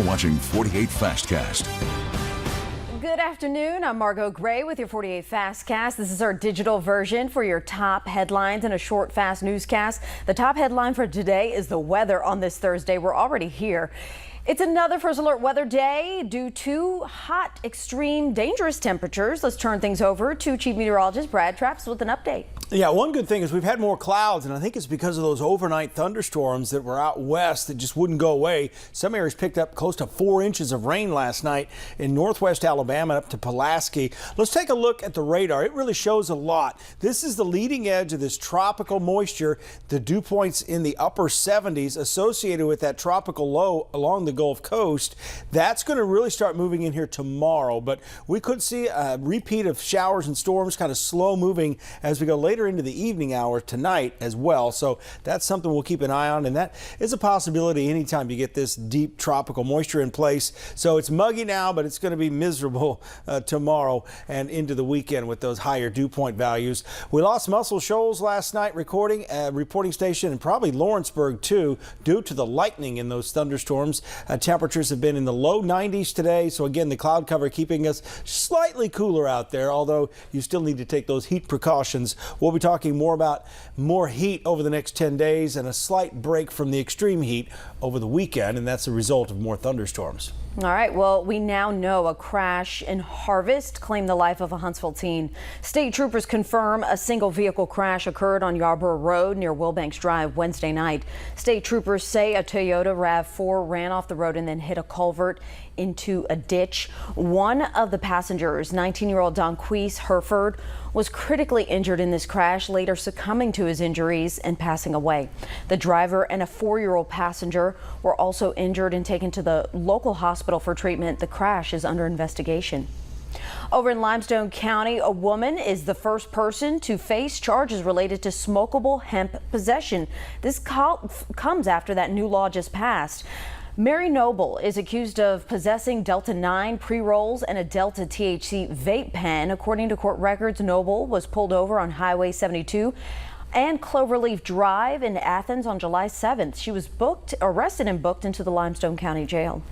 watching 48 Fastcast. Good afternoon. I'm Margot Gray with your 48 Fastcast. This is our digital version for your top headlines in a short, fast newscast. The top headline for today is the weather on this Thursday. We're already here. It's another first alert weather day due to hot, extreme, dangerous temperatures. Let's turn things over to Chief Meteorologist Brad Traps with an update. Yeah, one good thing is we've had more clouds, and I think it's because of those overnight thunderstorms that were out west that just wouldn't go away. Some areas picked up close to 4 inches of rain last night in northwest Alabama up to Pulaski. Let's take a look at the radar. It really shows a lot. This is the leading edge of this tropical moisture, the dew points in the upper 70s associated with that tropical low along the Gulf Coast. That's going to really start moving in here tomorrow, but we could see a repeat of showers and storms, kind of slow moving as we go later into the evening hour tonight as well. So that's something we'll keep an eye on, and that is a possibility anytime you get this deep tropical moisture in place. So it's muggy now, but it's going to be miserable tomorrow and into the weekend with those higher dew point values. We lost Muscle Shoals last night reporting station, and probably Lawrenceburg too, due to the lightning in those thunderstorms. Temperatures have been in the low 90s today. So again, the cloud cover keeping us slightly cooler out there, although you still need to take those heat precautions. We'll be talking more about more heat over the next 10 days and a slight break from the extreme heat over the weekend, and that's a result of more thunderstorms. All right, well, we now know a crash in Harvest claimed the life of a Huntsville teen. State troopers confirm a single vehicle crash occurred on Yarborough Road near Wilbanks Drive Wednesday night. State troopers say a Toyota RAV4 ran off the road and then hit a culvert into a ditch. One of the passengers, 19-year-old Donquise Herford, was critically injured in this crash, later succumbing to his injuries and passing away. The driver and a 4-year-old passenger were also injured and taken to the local hospital for treatment. The crash is under investigation. Over in Limestone County, a woman is the first person to face charges related to smokable hemp possession. This comes after that new law just passed. Mary Noble is accused of possessing Delta 9 pre-rolls and a Delta THC vape pen. According to court records, Noble was pulled over on Highway 72 and Cloverleaf Drive in Athens on July 7th. She was arrested and booked into the Limestone County Jail.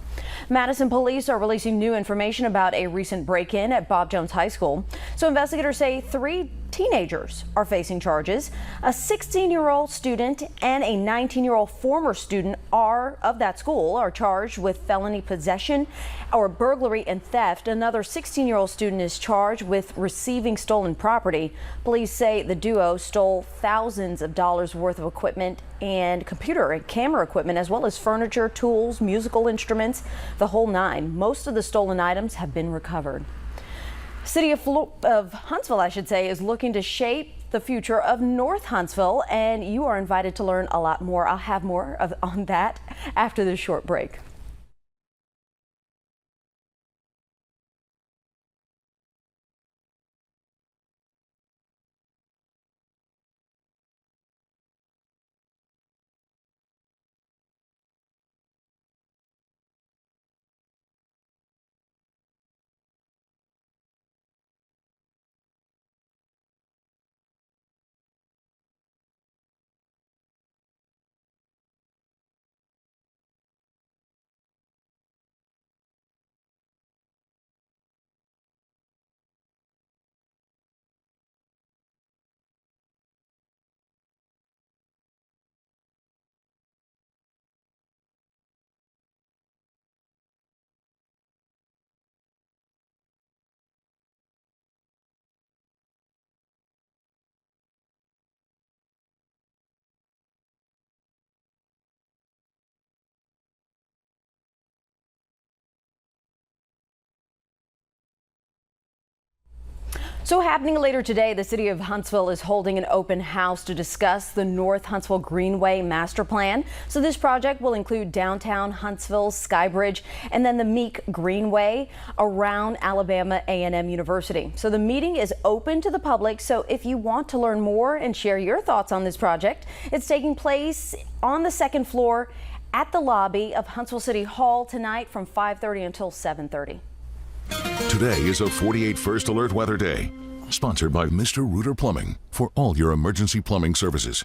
Madison police are releasing new information about a recent break-in at Bob Jones High School. So investigators say 3 teenagers are facing charges. A 16-year-old student and a 19-year-old former student of that school are charged with felony possession or burglary and theft. Another 16-year-old student is charged with receiving stolen property. Police say the duo stole thousands of dollars worth of equipment and computer and camera equipment, as well as furniture, tools, musical instruments, the whole nine. Most of the stolen items have been recovered. City of Huntsville, I should say, is looking to shape the future of North Huntsville, and you are invited to learn a lot more. I'll have more on that after this short break. So happening later today, the city of Huntsville is holding an open house to discuss the North Huntsville Greenway master plan. So this project will include downtown Huntsville, Skybridge, and then the Meek Greenway around Alabama A&M University. So the meeting is open to the public. So if you want to learn more and share your thoughts on this project, it's taking place on the second floor at the lobby of Huntsville City Hall tonight from 5:30 until 7:30. Today is a 48 First Alert Weather Day, sponsored by Mr. Rooter Plumbing for all your emergency plumbing services.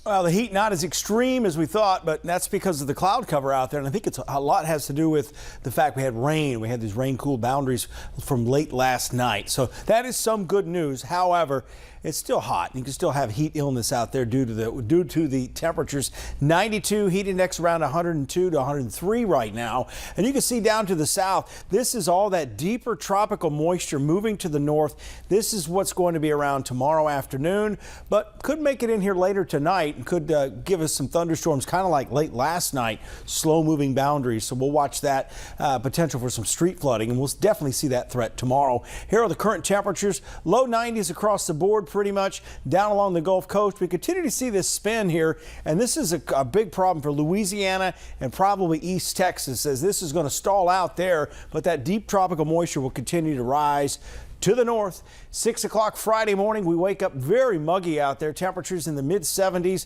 Well, the heat not as extreme as we thought, but that's because of the cloud cover out there. And I think a lot has to do with the fact we had rain. We had these rain-cool boundaries from late last night. So that is some good news. However, it's still hot. You can still have heat illness out there due to the temperatures. 92, heat index around 102 to 103 right now. And you can see down to the south, this is all that deeper tropical moisture moving to the north. This is what's going to be around tomorrow afternoon, but could make it in here later tonight and could give us some thunderstorms, kind of like late last night, slow moving boundaries. So we'll watch that potential for some street flooding, and we'll definitely see that threat tomorrow. Here are the current temperatures. Low 90s across the board, pretty much down along the Gulf Coast. We continue to see this spin here, and this is a big problem for Louisiana and probably East Texas, as this is going to stall out there, but that deep tropical moisture will continue to rise to the north. 6 o'clock Friday morning, we wake up very muggy out there, temperatures in the mid 70s,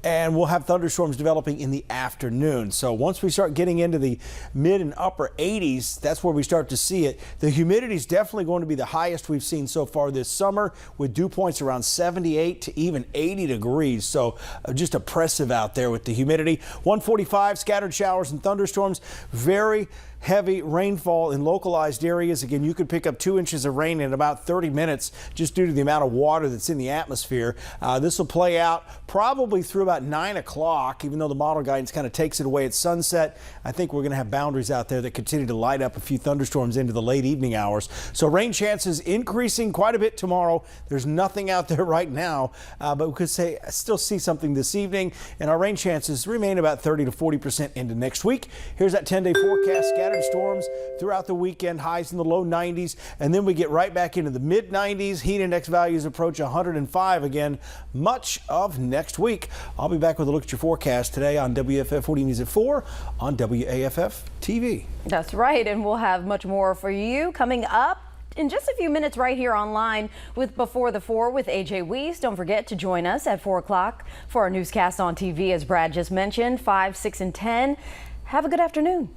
and we'll have thunderstorms developing in the afternoon. So once we start getting into the mid and upper 80s, that's where we start to see it. The humidity is definitely going to be the highest we've seen so far this summer, with dew points around 78 to even 80 degrees. So just oppressive out there with the humidity. 145, scattered showers and thunderstorms. Very heavy rainfall in localized areas. Again, you could pick up 2 inches of rain in about 30 minutes just due to the amount of water that's in the atmosphere. This will play out probably through about 9 o'clock, even though the model guidance kind of takes it away at sunset. I think we're going to have boundaries out there that continue to light up a few thunderstorms into the late evening hours. So rain chances increasing quite a bit tomorrow. There's nothing out there right now, but we could still see something this evening, and our rain chances remain about 30 to 40% into next week. Here's that 10-day forecast. Scattered storms throughout the weekend, highs in the low 90s, and then we get right back into the mid 90s. Heat index values approach 105 again much of next week. I'll be back with a look at your forecast today on WFF 40 News at 4 on WAFF TV. That's right, and we'll have much more for you coming up in just a few minutes right here online with Before the 4 with AJ Weiss. Don't forget to join us at 4 o'clock for our newscast on TV, as Brad just mentioned, 5, 6, and 10. Have a good afternoon.